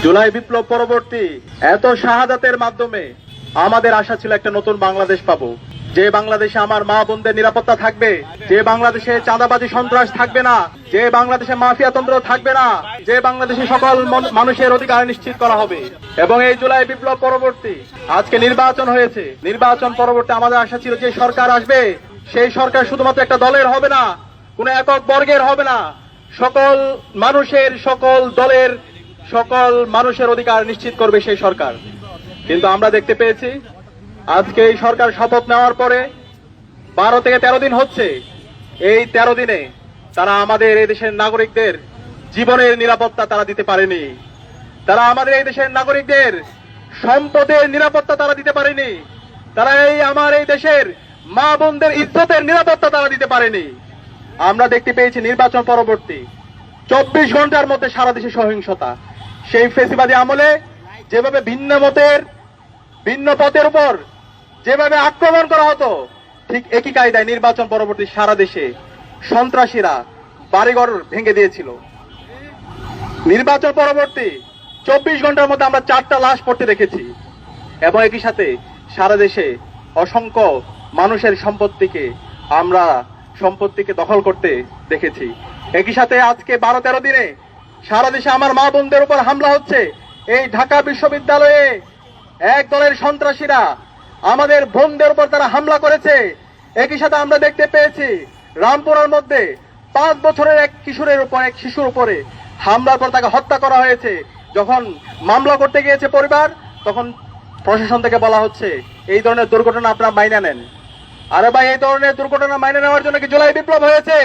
জুলাই বিপ্লব পরবর্তী এত শাহাদাতের মাধ্যমে আমাদের আশা ছিল একটা নতুন বাংলাদেশ পাবো, যে বাংলাদেশে আমার মা বোনদের নিরাপত্তা থাকবে, যে বাংলাদেশে চাঁদাবাজি সন্ত্রাস থাকবে না, যে বাংলাদেশে মাফিয়াতন্ত্র থাকবে না, যে বাংলাদেশে সকল মানুষের অধিকার নিশ্চিত করা হবে। এবং এই জুলাই বিপ্লব পরবর্তী আজকে নির্বাচন হয়েছে, নির্বাচন পরবর্তী আমাদের আশা ছিল যে সরকার আসবে সেই সরকার শুধুমাত্র একটা দলের হবে না, কোন একক বর্গের হবে না, সকল মানুষের, সকল দলের, সকল মানুষের অধিকার নিশ্চিত করবে সেই সরকার। কিন্তু আমরা দেখতে পেয়েছি আজকে এই সরকার শপথ নেওয়ার পরে 12 থেকে 13 দিন হচ্ছে, এই 13 দিনে তারা আমাদের এই দেশের নাগরিকদের জীবনের নিরাপত্তা তারা দিতে পারেনি, তারা আমাদের এই দেশের নাগরিকদের সম্পদের নিরাপত্তা তারা দিতে পারেনি, তারা আমার এই দেশের মা বোনদের ইজ্জতের নিরাপত্তা তারা দিতে পারেনি। আমরা দেখতে পেয়েছি নির্বাচন পরবর্তী 24 ঘন্টার মধ্যে সারা দেশে সহিংসতা। সেই ফেসিবাদী আমলে যেভাবে ভিন্ন মতের, ভিন্ন পথের উপর যেভাবে আক্রমণ করা হতো, ঠিক একই কায়দায় নির্বাচন পরবর্তী সারা দেশে সন্ত্রাসীরা বাড়িঘর ভেঙে দিয়েছিল। নির্বাচন পরবর্তী 24 ঘন্টার মধ্যে আমরা 4টা লাশ পড়তে দেখেছি এবং একই সাথে সারা দেশে অসংখ্য মানুষের সম্পত্তিকে দখল করতে দেখেছি। একই সাথে আজকে 12-13 দিনে সারা দেশে আমার মা বোনদের উপর হামলা হচ্ছে। এই ঢাকা বিশ্ববিদ্যালয়ে এক দলের সন্ত্রাসীরা আমাদের বোনদের উপর তারা হামলা করেছে। একই সাথে আমরা দেখতে পেয়েছি রামপুরার মধ্যে 5 বছরের এক শিশুর উপরে হামলার পর তাকে হত্যা করা হয়েছে। যখন মামলা করতে গিয়েছে পরিবার, তখন প্রশাসন থেকে বলা হচ্ছে এই ধরনের দুর্ঘটনা আপনারা মাইনে নেন। আরে ভাই, এই ধরনের দুর্ঘটনা মাইনে নেওয়ার জন্য কি জুলাই বিপ্লব হয়েছে?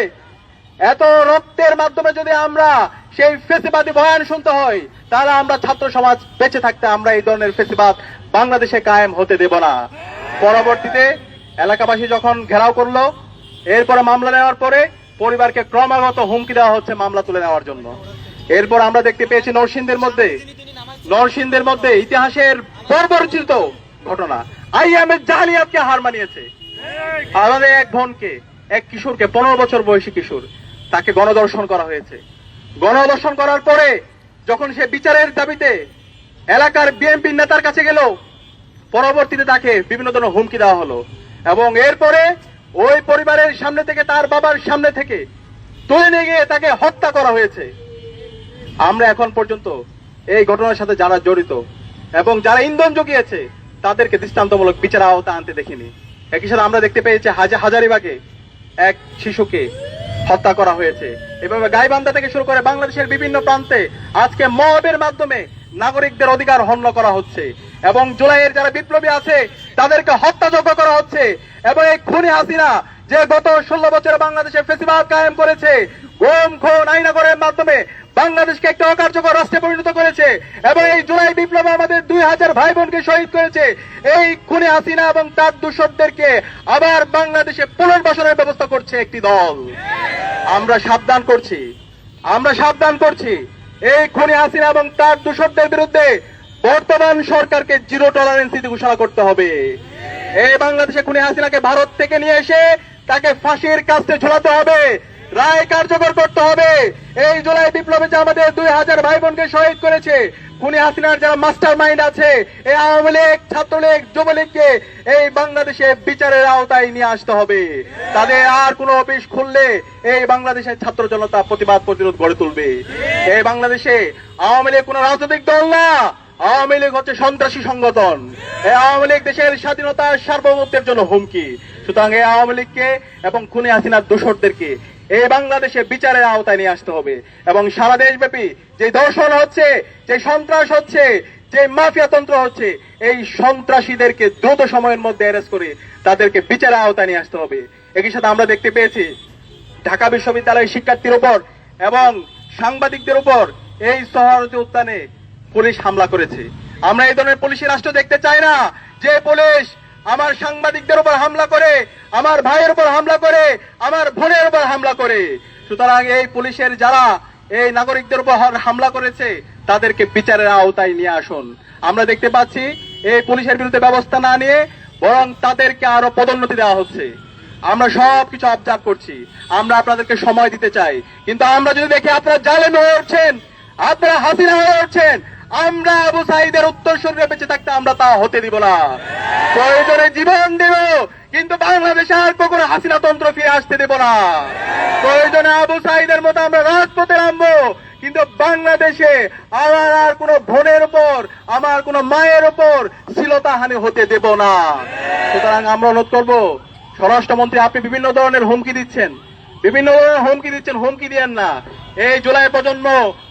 এত রক্তের মাধ্যমে যদি আমরা সেই ফেসিবাদী বয়ান শুনতে হয়, তাহলে আমরা ছাত্র সমাজ বেঁচে থাকতে আমরা এই ধরনের ফেসিবাদ বাংলাদেশে কায়েম হতে দেব না। পরবর্তীতে এলাকাবাসী যখন ঘেরাও করলো, এরপরে মামলা নেওয়ার পরে পরিবারকে ক্রমাগত হুমকি দেওয়া হচ্ছে মামলা তুলে নেওয়ার জন্য। এরপর আমরা দেখতে পেয়েছি নরসিংদীর মধ্যে ইতিহাসের বর্বরচিত ঘটনা, আইএমএ জালিয়াতকে হার মানিয়েছে। আমাদের এক বোনকে, এক কিশোরকে, 15 বছর বয়সী কিশোর, তাকে গণধর্ষণ করা হয়েছে। গণধর্ষণ করার পরে যখন সে বিচারের দাবিতে এলাকার বিএনপি নেতার কাছে গেল, পরবর্তীতে তাকে বিভিন্ন ধরনের হুমকি দেওয়া হলো এবং এরপরে ওই পরিবারের সামনে থেকে, তার বাবার সামনে থেকে তুলে নিয়ে গিয়ে তাকে হত্যা করা হয়েছে। আমরা এখন পর্যন্ত এই ঘটনার সাথে যারা জড়িত এবং যারা ইন্ধন জুগিয়েছে তাদেরকে দৃষ্টান্তমূলক বিচার আওতা আনতে দেখিনি। একই সাথে আমরা দেখতে পেয়েছি হাজারিবাগে এক শিশুকে হত্যা করা হয়েছে। এভাবে গাইবান্ধা থেকে শুরু করে বাংলাদেশের বিভিন্ন প্রান্তে আজকে মবের মাধ্যমে নাগরিকদের অধিকার হনন করা হচ্ছে এবং জুলাইয়ের যারা বিপ্লবী আছে তাদেরকে হত্যাযজ্ঞ করা হচ্ছে। এবং এই খুনি হাসিনা যে গত 16 বছরে বাংলাদেশে ফেসিবাদ কায়েম করেছে, গুম খুন আইনাগরের মাধ্যমে বাংলাদেশকে একটা অকার্যকর রাষ্ট্রে পরিণত করেছে এবং এই জুলাই বিপ্লবে আমাদের 2000 ভাই বোনকে শহীদ করেছে। এই খুনি হাসিনা এবং তার দূষরদেরকে আবার বাংলাদেশে পুনর্বাসনের ব্যবস্থা করছে একটি দল। আমরা সাবধান করছি এই খুনি হাসিনা এবং তার দূষরদের বিরুদ্ধে বর্তমান সরকারকে জিরো টলারেন্স নীতি ঘোষণা করতে হবে। এই বাংলাদেশে খুনি হাসিনাকে ভারত থেকে নিয়ে এসে তাকে ফাঁসির কাস্টে ঝোলাতে হবে, রায় কার্যকর করতে হবে। এই জুলাই বিপ্লবে যে আমাদের 2000 ভাই বোনকে শহীদ করেছে, খুনি হাসিনার যারা মাস্টার মাইন্ড আছে, এই আওয়ামী লীগ, ছাত্রলীগ, যুবলীগকে এই বাংলাদেশে বিচারের আওতায় নিয়ে আসতে হবে। তাদের আর কোনো অফিস খুললে এই বাংলাদেশের ছাত্র জনতা প্রতিরোধ গড়ে তুলবে। এই বাংলাদেশে আওয়ামী লীগ কোনো রাজনৈতিক দল না, আওয়ামী লীগ হচ্ছে সন্ত্রাসী সংগঠন। এই আওয়ামী লীগ দেশের স্বাধীনতা সার্বভৌমত্বের জন্য হুমকি। সুতরাং এই আওয়ামী লীগকে এবং খুনি হাসিনার দোষরদেরকে এই বাংলাদেশে বিচারের আওতায় নিয়ে আসতে হবে এবং সারা দেশব্যাপী যে ধর্ষণ হচ্ছে, যে সন্ত্রাস হচ্ছে, যে মাফিয়াতন্ত্র হচ্ছে, এই সন্ত্রাসীদেরকে দ্রুত সময়ের মধ্যে অ্যারেস্ট করে তাদেরকে বিচারের আওতায় নিয়ে আসতে হবে। একই সাথে আমরা দেখতে পেয়েছি ঢাকা বিশ্ববিদ্যালয়ের শিক্ষার্থীর উপর এবং সাংবাদিকদের উপর এই সোহরাওয়ার্দী উদ্যানে পুলিশ হামলা করেছে। আমরা এই ধরনের পুলিশের রাষ্ট্র দেখতে চাই না, যে পুলিশ আমার সাংবাদিকদের উপর হামলা করে, আমার ভাইয়ের উপর হামলা করে, আমার বোনের উপর হামলা করে। সুতরাং এই পুলিশের যারা এই নাগরিকদের উপর হামলা করেছে তাদেরকে বিচারের আওতায় নিয়ে আসুন। আমরা দেখতে পাচ্ছি এই পুলিশের বিরুদ্ধে ব্যবস্থা না নিয়ে বরং তাদেরকে আরো পদোন্নতি দেওয়া হচ্ছে। আমরা সবকিছু অবজার্ভ করছি, আমরা আপনাদেরকে সময় দিতে চাই, কিন্তু আমরা যদি দেখি আপনারা জালেম হয়ে উঠছেন, আপনারা হাসিনা হয়ে উঠছেন, আমরা আবু সাঈদের উত্তরসূরিরা বেঁচে থাকতে আমরা তা হতে দিব না। প্রয়োজনে জীবন দেব, কিন্তু বাংলাদেশে আর কখনো হাসিনা তন্ত্র ফিরে আসতে দেব না। প্রয়োজনে আবু সাঈদের মতো আমরা রাজপথে নামবো, কিন্তু বাংলাদেশে আমার আর কোন বোনের উপর, আমার কোন মায়ের উপর শ্লীলতাহানি হতে দেব না। সুতরাং আমরা অনুরোধ করব, স্বরাষ্ট্রমন্ত্রী আপনি বিভিন্ন ধরনের হুমকি দিচ্ছেন, হুমকি দিয়েন না। এই জুলাই প্রজন্ম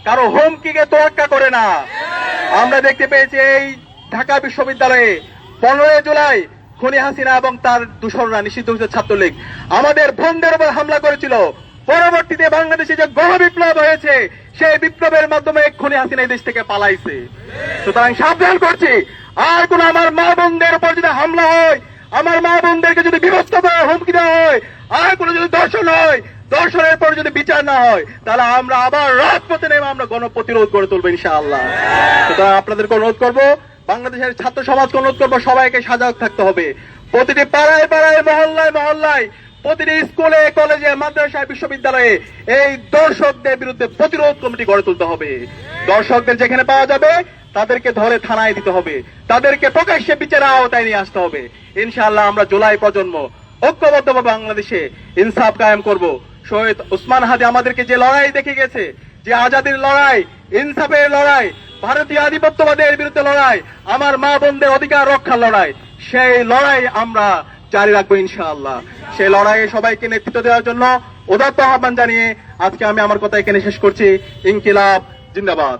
কারো হুমকিকে তোয়াক্কা করে না। আমরা দেখতে পেয়েছি এই ঢাকা বিশ্ববিদ্যালয়ে 15 জুলাই খুনি হাসিনা এবং তার দূষররা, নিষিদ্ধ ছাত্রলীগ আমাদের বোনদের উপর হামলা করেছিল। পরবর্তীতে বাংলাদেশে যে গণবিপ্লব হয়েছে, সেই বিপ্লবের মাধ্যমে খুনি হাসিনা এই দেশ থেকে পালাইছে। সুতরাং সাবধান করছি, আর কোন আমার মা বোনদের উপর যদি হামলা হয়, আমার মা বোনদেরকে যদি বিভক্ত করা হুমকি দেওয়া হয়, আর কোন যদি দর্শন হয়, দর্শনের পর যদি বিচার না হয়, তাহলে আমরা আবার রাজপথে নেমে আমরা গণপ্রতিরোধ করে তুলবো ইনশাআল্লাহ। সুতরাং আপনাদেরকে অনুরোধ করবো, বাংলাদেশের ছাত্র সমাজকে অনুরোধ করবো, সবাইকে সজাগ থাকতে হবে। প্রতিটি পাড়ায় পাড়ায়, মহল্লায় মহল্লায়, প্রতিটি স্কুলে কলেজে মাদ্রাসায় বিশ্ববিদ্যালয়ে এই দর্শকদের বিরুদ্ধে প্রতিরোধ কমিটি গড়ে তুলতে হবে। দর্শকদের যেখানে পাওয়া যাবে তাদেরকে ধরে থানায় দিতে হবে, তাদেরকে প্রকাশ্যে বিচারের আওতায় নিয়ে আসতে হবে। ইনশাআল্লাহ আমরা জুলাই প্রজন্ম ঐক্যবদ্ধভাবে বাংলাদেশে ইনসাফ কায়েম করব। শহীদ ওসমান হাদি আমাদেরকে যে লড়াই দেখে গেছে, যে আজাদির লড়াই, ইনসাফের লড়াই, ভারতীয় আধিপত্যবাদের বিরুদ্ধে লড়াই, আমার মা বোনদের অধিকার রক্ষার লড়াই, সেই লড়াই আমরা জারি রাখবো ইনশাআল্লাহ। সেই লড়াইয়ে সবাইকে নেতৃত্ব দেওয়ার জন্য উদাত্ত আহ্বান জানিয়ে আজকে আমি আমার কথা এখানে শেষ করছি। ইনকিলাব জিন্দাবাদ।